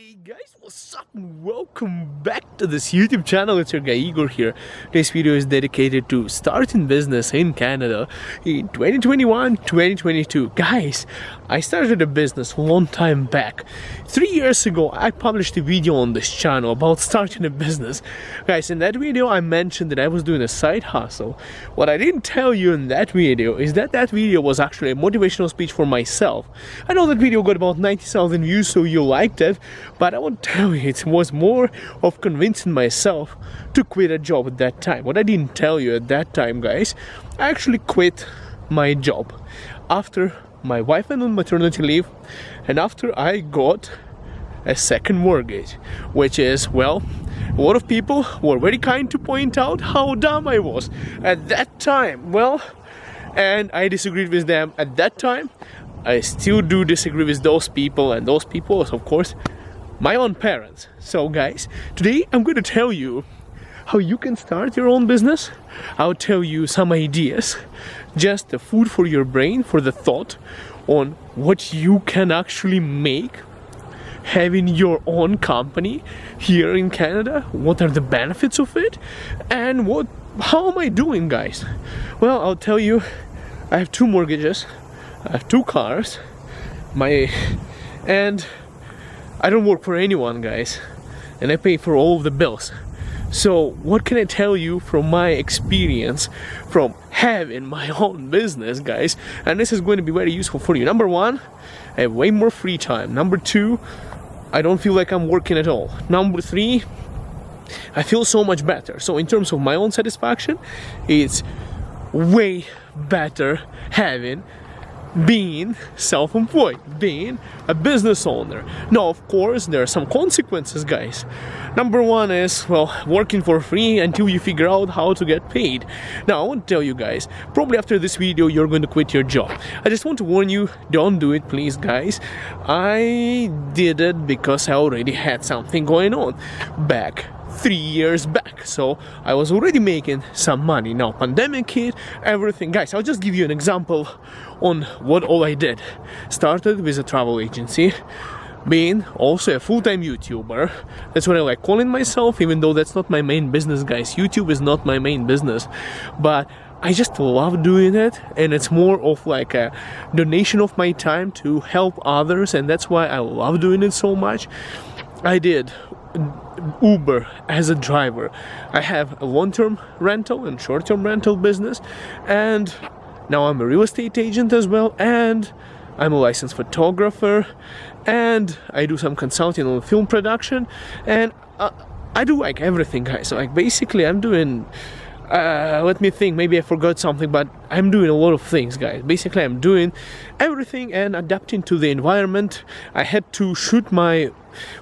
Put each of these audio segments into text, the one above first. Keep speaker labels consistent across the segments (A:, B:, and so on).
A: Hey guys, what's up and welcome back to this YouTube channel. It's your guy Igor here. Today's video is dedicated to starting business in Canada in 2021-2022. Guys, I started a business a long time back. 3 years ago, I published a video on this channel about starting a business. Guys, in that video, I mentioned that I was doing a side hustle. What I didn't tell you in that video is that video was actually a motivational speech for myself. I know that video got about 90,000 views, so you liked it. But I won't tell you, it was more of convincing myself to quit a job at that time. What I didn't tell you at that time, guys, I actually quit my job after my wife went on maternity leave and after I got a second mortgage, which is, well, a lot of people were very kind to point out how dumb I was at that time. Well, and I disagreed with them at that time. I still do disagree with those people, and those people, of course, my own parents. So guys, today I'm going to tell you how you can start your own business. I'll tell you some ideas, just the food for your brain, for the thought on what you can actually make having your own company here in Canada. What are the benefits of it, and how am I doing, guys? Well, I'll tell you, I have 2 mortgages, I have 2 cars, and I don't work for anyone, guys, and I pay for all of the bills. So what can I tell you from my experience from having my own business, guys? And this is going to be very useful for you. Number 1, I have way more free time. Number 2, I don't feel like I'm working at all. Number 3, I feel so much better. So in terms of my own satisfaction, it's way better being self-employed, being a business owner. Now, of course, there are some consequences, guys. Number 1 is, well, working for free until you figure out how to get paid. Now, I want to tell you guys, probably after this video, you're going to quit your job. I just want to warn you, don't do it, please, guys. I did it because I already had something going on back 3 years back, so I was already making some money. Now pandemic hit, everything. Guys, I'll just give you an example on what all I did. Started with a travel agency, being also a full-time YouTuber. That's what I like calling myself, even though that's not my main business, guys. YouTube is not my main business, but I just love doing it, and it's more of like a donation of my time to help others, and that's why I love doing it so much. I did Uber as a driver. I have a long-term rental and short-term rental business, and now I'm a real estate agent as well, and I'm a licensed photographer, and I do some consulting on film production, and I do like everything, guys. So like basically I'm doing let me think, maybe I forgot something, but I'm doing a lot of things, guys. Basically I'm doing everything and adapting to the environment. I had to shoot my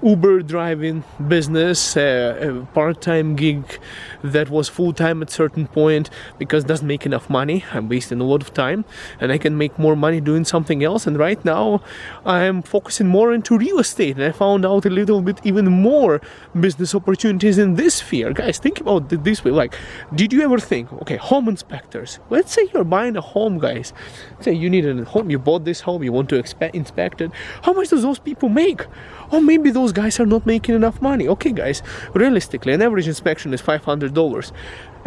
A: Uber driving business, a part-time gig that was full-time at certain point, because it doesn't make enough money. I'm wasting a lot of time and I can make more money doing something else, and right now I'm focusing more into real estate, and I found out a little bit even more business opportunities in this sphere. Guys, think about it this way, like, did you ever think, okay, home inspectors, let's say you're buying a home, guys, say you need a home, you bought this home, you want to inspect it, how much does those people make? Or maybe those guys are not making enough money. Okay, guys, realistically, an average inspection is $500.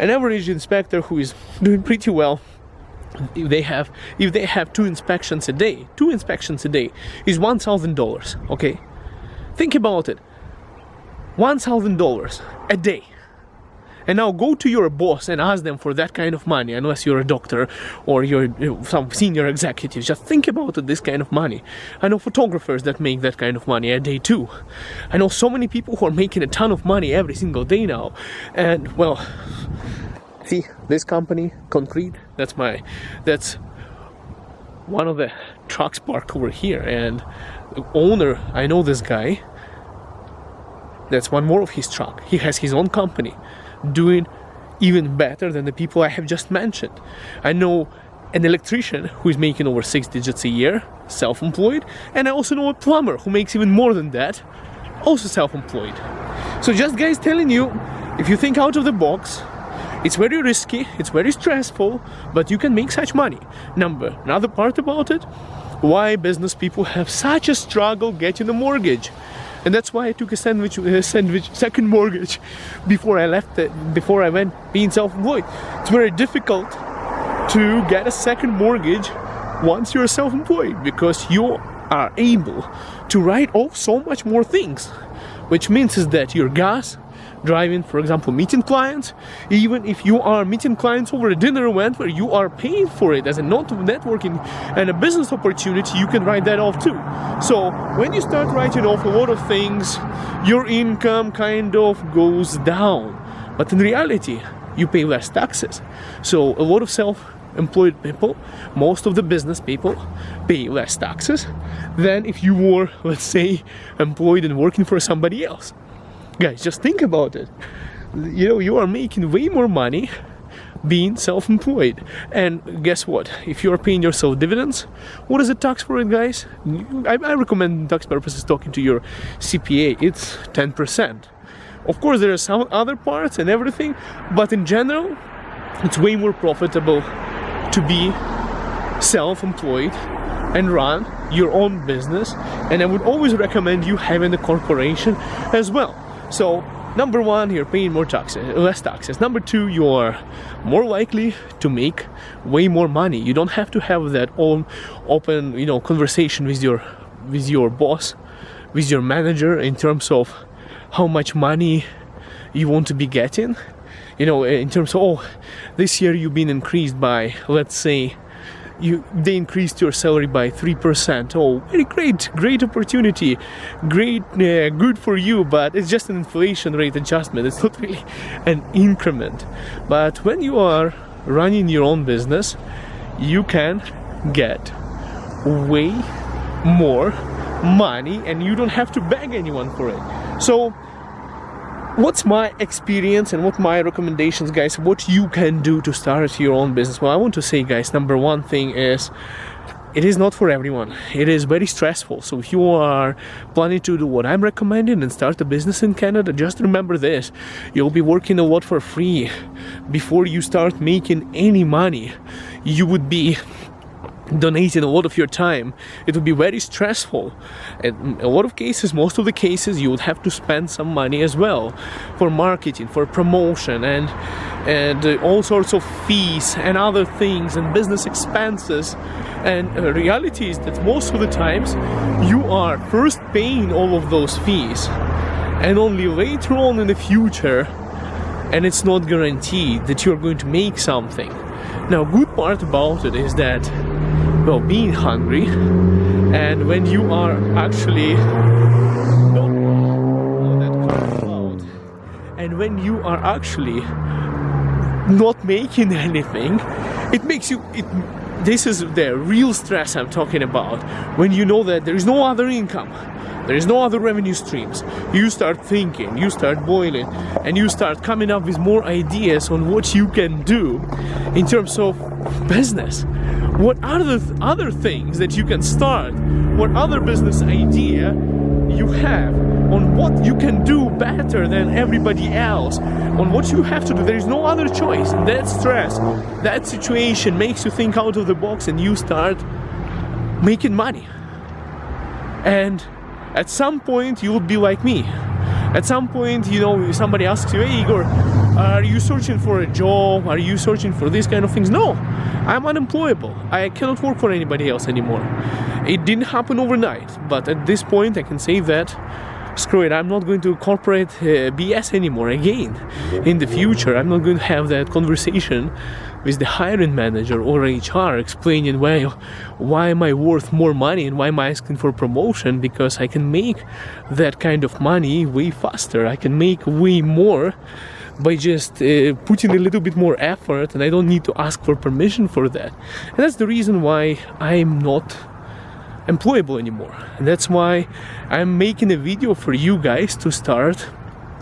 A: An average inspector who is doing pretty well, if they have 2 inspections a day is $1,000. Okay, think about it, $1,000 a day. And now go to your boss and ask them for that kind of money, unless you're a doctor or you're some senior executive. Just think about it, this kind of money. I know photographers that make that kind of money a day too. I know so many people who are making a ton of money every single day now. And well, see, this company, Concrete, that's one of the trucks parked over here. And the owner, I know this guy, that's one more of his truck. He has his own company, doing even better than the people I have just mentioned. I know an electrician who is making over 6 digits a year, self-employed, and I also know a plumber who makes even more than that, also self-employed. So just, guys, telling you, if you think out of the box, it's very risky, it's very stressful, but you can make such money. Another part about it, why business people have such a struggle getting a mortgage. And that's why I took a second mortgage before I left it, before I went being self-employed. It's very difficult to get a second mortgage once you're self-employed, because you are able to write off so much more things, which means is that your gas, driving, for example, meeting clients, even if you are meeting clients over a dinner event where you are paying for it as a networking and a business opportunity, you can write that off too. So when you start writing off a lot of things, your income kind of goes down, but in reality you pay less taxes. So a lot of self-employed people, most of the business people, pay less taxes than if you were, let's say, employed and working for somebody else. Guys, just think about it. You know, you are making way more money being self-employed. And guess what? If you are paying yourself dividends, what is the tax for it, guys? I recommend tax purposes talking to your CPA. It's 10%. Of course, there are some other parts and everything, but in general, it's way more profitable to be self-employed and run your own business. And I would always recommend you having a corporation as well. So, number one, you're paying less taxes. Number two, you're more likely to make way more money. You don't have to have that open, conversation with your boss, with your manager in terms of how much money you want to be getting. In terms of, this year you've been increased by, let's say, they increased your salary by 3%. Oh, very great opportunity, good for you, but it's just an inflation rate adjustment. It's not really an increment. But when you are running your own business, you can get way more money and you don't have to beg anyone for it. So what's my experience and what my recommendations, guys, what you can do to start your own business? Well, I want to say, guys, number one thing is, it is not for everyone. It is very stressful. So if you are planning to do what I'm recommending and start a business in Canada, just remember this: you'll be working a lot for free. Before you start making any money, you would be donating a lot of your time. It would be very stressful. And a lot of cases, most of the cases, you would have to spend some money as well for marketing, for promotion, and all sorts of fees and other things and business expenses. And the reality is that most of the times you are first paying all of those fees, and only later on in the future, and it's not guaranteed that you're going to make something. Now, good part about it is that, well, being hungry, and when you are actually not making anything, it makes you, this is the real stress I'm talking about. When you know that there is no other income, there is no other revenue streams, you start thinking, you start boiling, and you start coming up with more ideas on what you can do in terms of business. What are the other things that you can start? What other business idea you have on what you can do better than everybody else, on what you have to do? There is no other choice. That stress, that situation makes you think out of the box, and you start making money. And at some point you'll be like me. At some point, somebody asks you, "Hey, Igor, are you searching for a job? Are you searching for these kind of things?" No, I'm unemployable. I cannot work for anybody else anymore. It didn't happen overnight, but at this point I can say that, screw it, I'm not going to corporate BS anymore again. In the future, I'm not going to have that conversation with the hiring manager or HR explaining, well, why am I worth more money and why am I asking for promotion? Because I can make that kind of money way faster. I can make way more by just putting a little bit more effort, and I don't need to ask for permission for that. And that's the reason why I'm not employable anymore. And that's why I'm making a video for you guys to start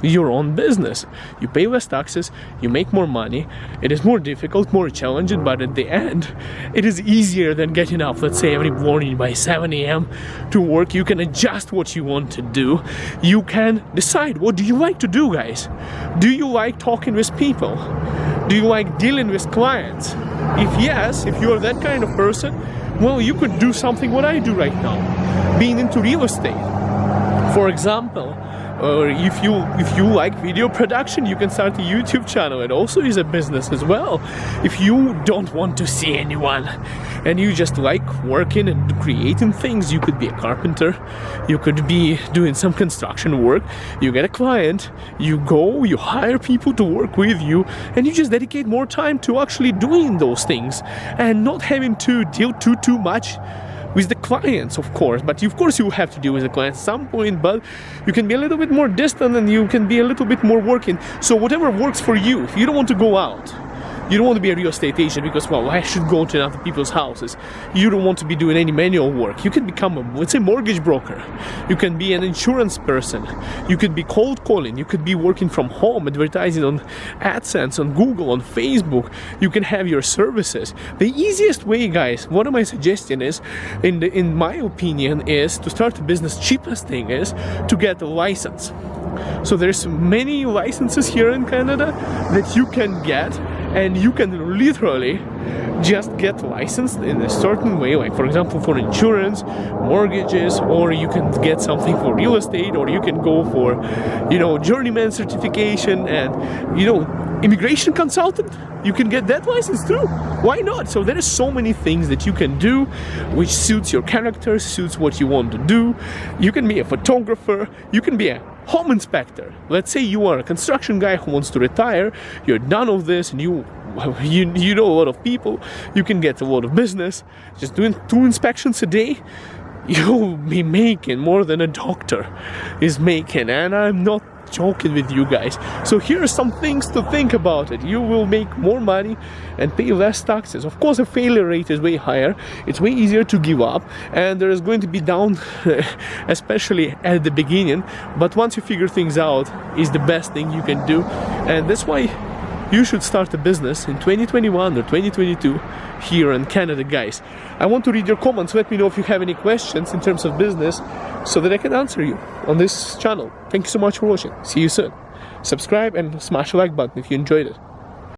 A: your own business. You pay less taxes, you make more money. It is more difficult, more challenging, but at the end it is easier than getting up, let's say, every morning by 7 a.m. to work. You can adjust what you want to do. You can decide, what do you like to do, guys? Do you like talking with people? Do you like dealing with clients? If yes, if you're that kind of person, well, you could do something what I do right now, being into real estate. For example, or if you like video production, you can start a YouTube channel. It also is a business as well. If you don't want to see anyone and you just like working and creating things, you could be a carpenter, you could be doing some construction work, you get a client, you go, you hire people to work with you, and you just dedicate more time to actually doing those things and not having to deal too much with the clients, of course. But of course you have to deal with the clients at some point, but you can be a little bit more distant and you can be a little bit more working. So whatever works for you. If you don't want to go out, you don't want to be a real estate agent because, well, I should go to other people's houses. You don't want to be doing any manual work. You can become a, let's say, mortgage broker. You can be an insurance person. You could be cold calling. You could be working from home, advertising on AdSense, on Google, on Facebook. You can have your services. The easiest way, guys, what am I suggesting is, in my opinion, is to start a business. Cheapest thing is to get a license. So there's many licenses here in Canada that you can get, and you can literally just get licensed in a certain way, like for example for insurance, mortgages, or you can get something for real estate, or you can go for, you know, journeyman certification and, you know, immigration consultant. You can get that license too. Why not? So there are so many things that you can do which suits your character, suits what you want to do. You can be a photographer, you can be a home inspector. Let's say you are a construction guy who wants to retire, you're done with this and you know a lot of people, you can get a lot of business. Just doing 2 inspections a day, you'll be making more than a doctor is making, and I'm not joking with you guys. So here are some things to think about it. You will make more money and pay less taxes. Of course, the failure rate is way higher. It's way easier to give up, and there is going to be down, especially at the beginning. But once you figure things out, is the best thing you can do, and that's why you should start a business in 2021 or 2022 here in Canada, guys. I want to read your comments. Let me know if you have any questions in terms of business so that I can answer you on this channel. Thank you so much for watching. See you soon. Subscribe and smash the like button if you enjoyed it.